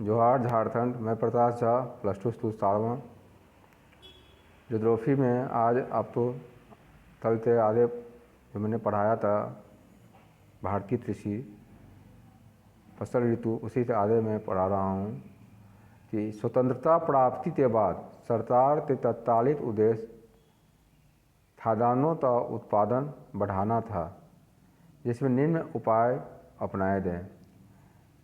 जोहार झारखंड। मैं प्रकाश झा, +2 साड़वा। ज्योग्राफी में आज आपको कल से आगे जो मैंने पढ़ाया था भारतीय कृषि फसल ऋतु, उसी से आगे मैं पढ़ा रहा हूँ कि स्वतंत्रता प्राप्ति के बाद सरकार के तत्कालिक उद्देश्य खाद्यान्नों का उत्पादन बढ़ाना था, जिसमें निम्न उपाय अपनाए गए।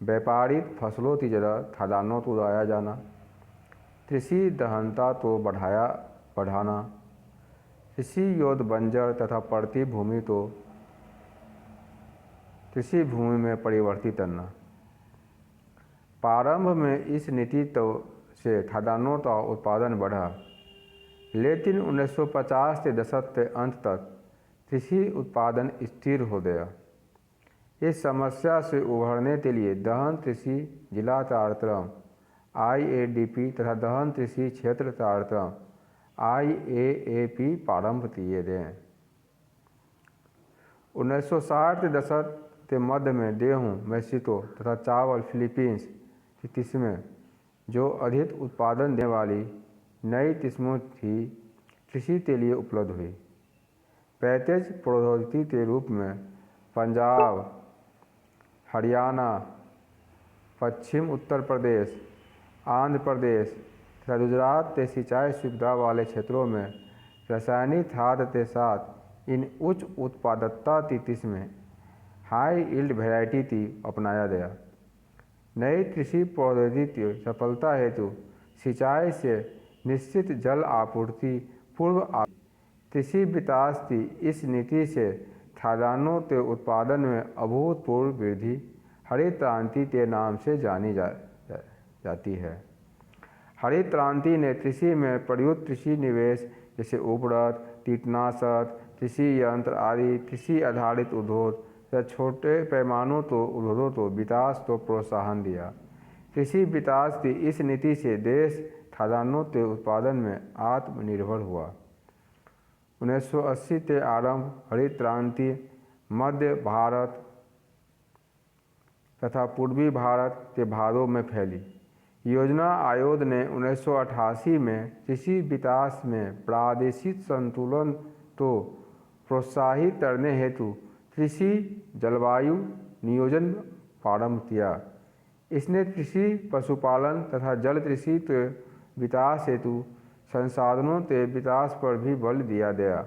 व्यापारिक फसलों की जगह खाद्यान्नों को उगाया जाना, कृषि दहनता को बढ़ाना, कृषि योग्य बंजर तथा पड़ती भूमि को कृषि भूमि में परिवर्तित करना। प्रारंभ में इस नीति से खाद्यान्नों का उत्पादन बढ़ा, लेकिन 1950 के दशक के अंत तक कृषि उत्पादन स्थिर हो गया। इस समस्या से उभरने के लिए दहन कृषि जिला कार्यक्रम IADP तथा दहन कृषि क्षेत्र कार्यक्रम IAAP प्रारंभ किए गए। 1960 के दशक के मध्य में गेहूँ, मैक्सिको तथा चावल फिलीपींस की किस्में जो अधिक उत्पादन देने वाली नई किस्मों की कृषि के लिए उपलब्ध हुई। पैकेज प्रौद्योगिकी के रूप में पंजाब, हरियाणा, पश्चिम उत्तर प्रदेश, आंध्र प्रदेश तथा गुजरात के सिंचाई सुविधा वाले क्षेत्रों में रासायनिक खाद के साथ इन उच्च उत्पादकता की किस्में हाई यील्ड वैरायटी की अपनाया गया। नई कृषि प्रौद्योगिकी की सफलता हेतु सिंचाई से निश्चित जल आपूर्ति पूर्व कृषि विकास की इस नीति से खाद्यान्नों के उत्पादन में अभूतपूर्व वृद्धि हरित क्रांति के नाम से जानी जाती है। हरित क्रांति ने कृषि में प्रयुक्त कृषि निवेश जैसे उर्वरक, कीटनाशक, कृषि यंत्र आदि कृषि आधारित उद्योग या छोटे पैमानों तो उद्योगों को विकास को प्रोत्साहन दिया। कृषि विकास की इस नीति से देश खाद्यान्नों के उत्पादन में आत्मनिर्भर हुआ। 1980 के आरंभ हरित क्रांति मध्य भारत तथा पूर्वी भारत के भागों में फैली। योजना आयोग ने 1988 में कृषि विकास में प्रादेशिक संतुलन को प्रोत्साहित करने हेतु कृषि जलवायु नियोजन प्रारंभ किया। इसने कृषि, पशुपालन तथा जल कृषि के विकास हेतु संसाधनों के विकास पर भी बल दिया गया।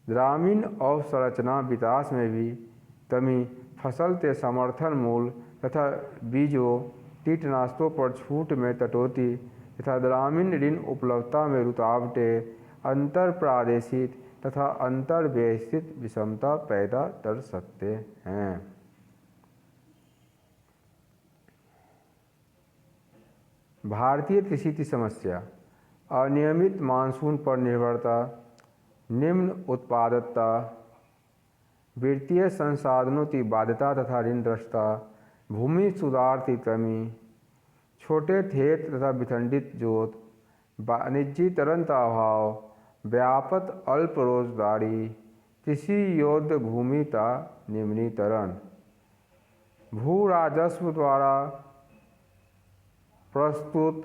ग्रामीण अवसंरचना विकास में भी कमी, फसल के समर्थन मूल्य तथा बीजों, कीटनाशकों पर छूट में कटौती तथा ग्रामीण ऋण उपलब्धता में रुकावटें अंतर प्रादेशिक तथा अंतर वैश्विक विषमता पैदा कर सकते हैं। भारतीय कृषि की समस्या: अनियमित मानसून पर निर्भरता, निम्न उत्पादकता, वित्तीय संसाधनों की बाध्यता तथा ऋणग्रस्तता, भूमि सुधार की कमी, छोटे खेत तथा विखंडित जोत, वाणिज्यीकरण का अभाव, व्यापक अल्प रोजगारी, कृषि योग्य भूमि का निम्नीकरण। भू राजस्व द्वारा प्रस्तुत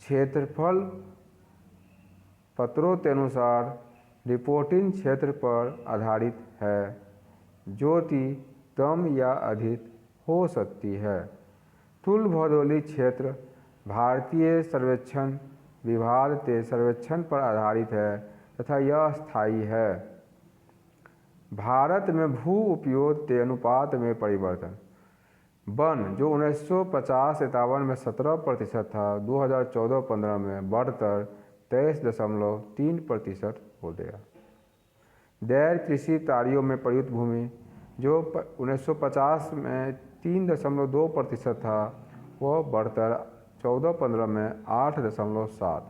क्षेत्रफल पत्रों के अनुसार रिपोर्टिंग क्षेत्र पर आधारित है, जो कि कम या अधिक हो सकती है। कुल भौगोलिक क्षेत्र भारतीय सर्वेक्षण विभाग के सर्वेक्षण पर आधारित है तथा यह स्थायी है। भारत में भू उपयोग के अनुपात में परिवर्तन: वन जो 1950-51 में 17% था, 2014-15 में बढ़कर 23.3% हो गया। गैर कृषि कार्यों में प्रयुक्त भूमि जो 1950 में 3.2% था, वह बढ़कर 14-15 में 8.7।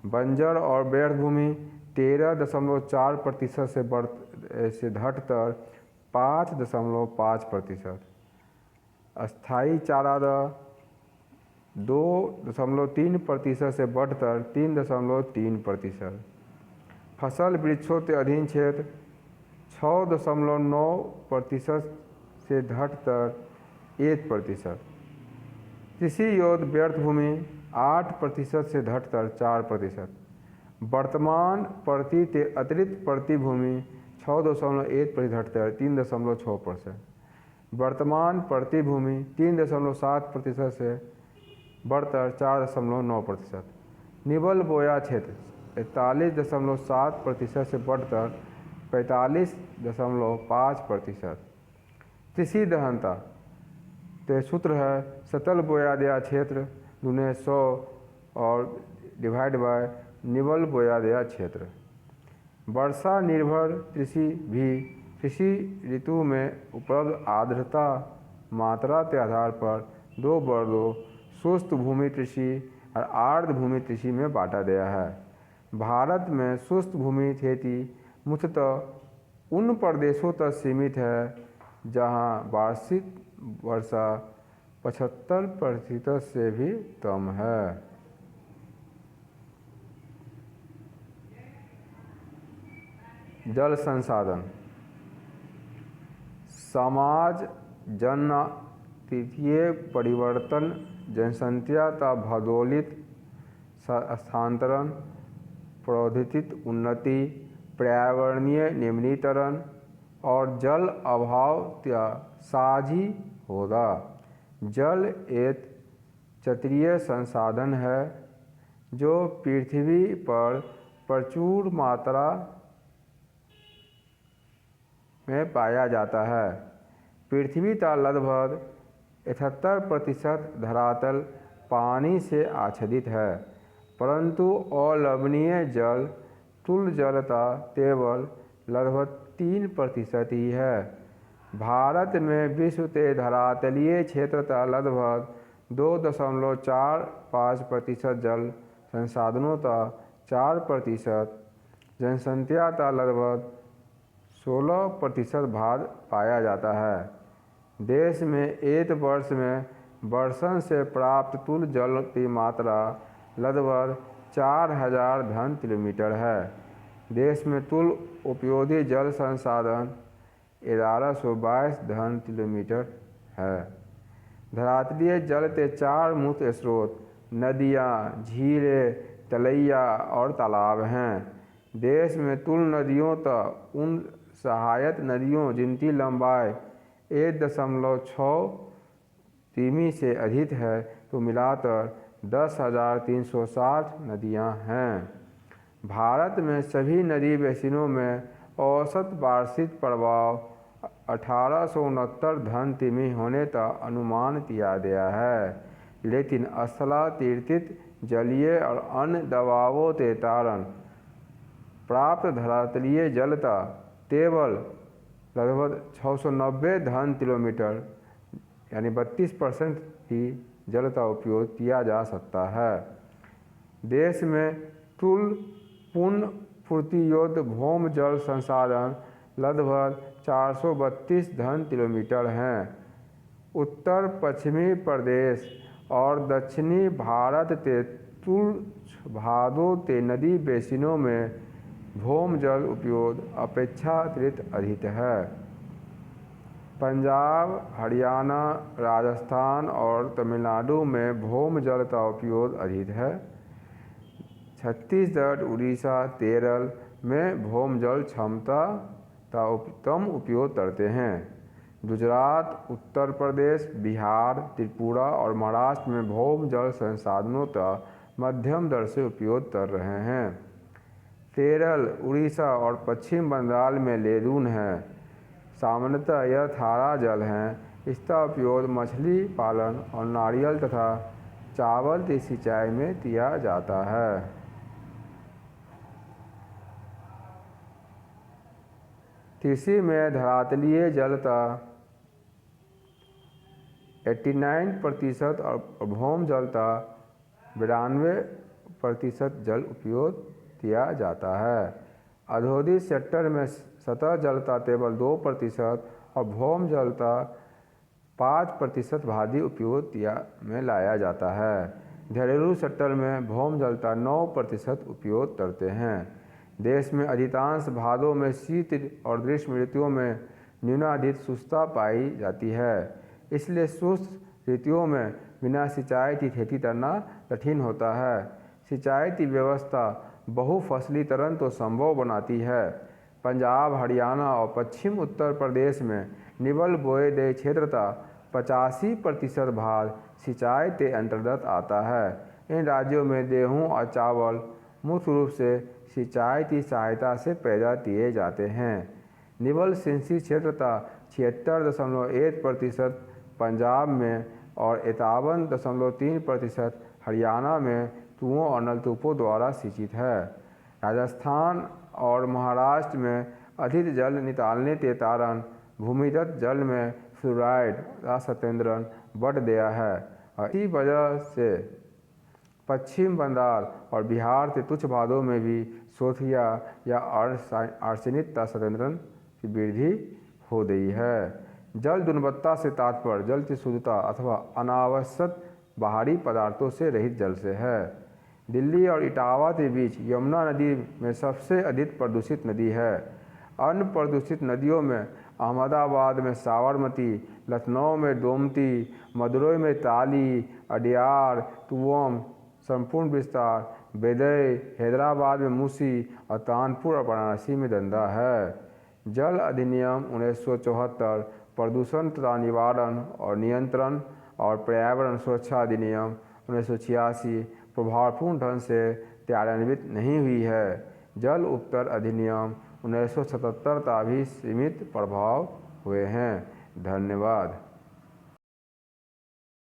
बंजर और व्यर्थ भूमि 13.4% से घटकर 5.5%। अस्थायी चारागाह 2.3% से बढ़कर 3.3%। फसल वृक्षों के अधीन क्षेत्र 6.9% से घटकर 1%। कृषि योग्य व्यर्थ भूमि 8% से घटकर 4%। वर्तमान प्रति ते अतिरिक्त प्रति भूमि 6.1% घटकर 3.6%। वर्तमान प्रति भूमि 3.7% से बढ़कर 4.9%। निवल बोया क्षेत्र 41.7% से बढ़कर 45.5%। कृषि दहनता तो सूत्र है सतल बोयादिया क्षेत्र × 100 और डिवाइड बाय निवल बोयादिया क्षेत्र। वर्षा निर्भर कृषि भी कृषि ऋतु में उपलब्ध आर्द्रता मात्रा के आधार पर दो वर्गों शुष्क भूमि कृषि और आर्द्र भूमि कृषि में बांटा गया है। भारत में शुष्क भूमि खेती मुख्यतः उन प्रदेशों तक सीमित है जहां वार्षिक वर्षा 75% से भी कम है। जल संसाधन समाज जननांगीय परिवर्तन, जनसंख्या का भौगोलिक स्थानांतरण, प्रौद्योगिक उन्नति, पर्यावरणीय निम्नीकरण और जल अभाव का साझी होगा। जल एक क्षत्रिय संसाधन है जो पृथ्वी पर प्रचुर मात्रा में पाया जाता है। पृथ्वी का लगभग 71% धरातल पानी से आच्छादित है, परंतु अलवणीय जल तुल जल का केवल लगभग 3% ही है। भारत में विश्व के धरातलीय क्षेत्र का लगभग 2.45% जल संसाधनों का 4%, जनसंख्या का लगभग 16% भाग पाया जाता है। देश में एक वर्ष में वर्षण से प्राप्त कुल जल की मात्रा लगभग 4000 घन किलोमीटर है। देश में कुल उपयोगी जल संसाधन 1122 घन किलोमीटर है। धरातलीय जल के 4 मुख्य स्रोत नदियाँ, झीलें, तलैया और तालाब हैं। देश में कुल नदियों का उन सहायक नदियों जिनकी लंबाई 1.6 किमी से अधिक है तो मिलाकर 10,360 नदियाँ हैं। भारत में सभी नदी बेसिनों में औसत वार्षिक प्रवाह 1869 घन किमी होने का अनुमान किया गया है, लेकिन स्थलांतरित जलीय और अन्य दबावों के कारण प्राप्त धरातलीय जल का केवल लगभग 690 घन किलोमीटर यानी 32% ही जल का उपयोग किया जा सकता है। देश में कुल पुनर्पूर्ति योग्य भौम जल संसाधन लगभग 432 घन किलोमीटर हैं। उत्तर पश्चिमी प्रदेश और दक्षिणी भारत के कुल भागों के नदी बेसिनों में भौम जल उपयोग अपेक्षाकृत अधिक है। पंजाब, हरियाणा, राजस्थान और तमिलनाडु में भौम जल का उपयोग अधिक है। छत्तीसगढ़, उड़ीसा, केरल में भौम जल क्षमता का कम उपयोग करते हैं। गुजरात, उत्तर प्रदेश, बिहार, त्रिपुरा और महाराष्ट्र में भौम जल संसाधनों का मध्यम दर से उपयोग कर रहे हैं। केरल, उड़ीसा और पश्चिम बंगाल में लेगून है। सामान्यतः यह खारा जल है। इसका उपयोग मछली पालन और नारियल तथा चावल की सिंचाई में किया जाता है। कृषि में धरातलीय जल का 89% और भौम जल का 92% जल उपयोग किया जाता है। औद्योगिक सेक्टर में सतह जल का केवल 2% और भौम जल का 5% भारी उपयोग में लाया जाता है। घरेलू सेक्टर में भौम जल का 9% उपयोग करते हैं। देश में अधिकांश भागों में शीत और ग्रीष्म ऋतुओं में न्यूनाधिक शुष्कता पाई जाती है, इसलिए शुष्क ऋतुओं में बिना सिंचाई की खेती करना कठिन होता है। सिंचाई की व्यवस्था बहुफसलीकरण तो संभव बनाती है। पंजाब, हरियाणा और पश्चिम उत्तर प्रदेश में निवल बोए गए क्षेत्र का 85% भाग सिंचाई के अंतर्गत आता है। इन राज्यों में गेहूँ और चावल मुख्य रूप से सिंचाई की सहायता से पैदा किए जाते हैं। निवल सिंचित क्षेत्र का 76.1% पंजाब में और 51.3% हरियाणा में कुओं और नलकूपों द्वारा सिंचित है। राजस्थान और महाराष्ट्र में अधिक जल निकालने के कारण भूमिगत जल में फ्लोराइड का संकेंद्रण बढ़ गया है और इसी वजह से पश्चिम बंगाल और बिहार के कुछ भागों में भी सोथिया या आर्सेनिक का संकेंद्रण की वृद्धि हो गई है। जल गुणवत्ता से तात्पर्य जल की शुद्धता अथवा अनावश्यक बाहरी पदार्थों से रहित जल से है। दिल्ली और इटावा के बीच यमुना नदी में सबसे अधिक प्रदूषित नदी है। अन्य प्रदूषित नदियों में अहमदाबाद में साबरमती, लखनऊ में गोमती, मदुरई में काली, अडयार, कुवम, संपूर्ण विस्तार, बेदई, हैदराबाद में मूसी और कानपुर और वाराणसी में गंगा है। जल अधिनियम 1974, प्रदूषण तथा निवारण और नियंत्रण और पर्यावरण सुरक्षा अधिनियम 1986 प्रभावपूर्ण ढंग से कार्यान्वित नहीं हुई है। जल उत्तर अधिनियम 1977 का भी सीमित प्रभाव हुए हैं। धन्यवाद।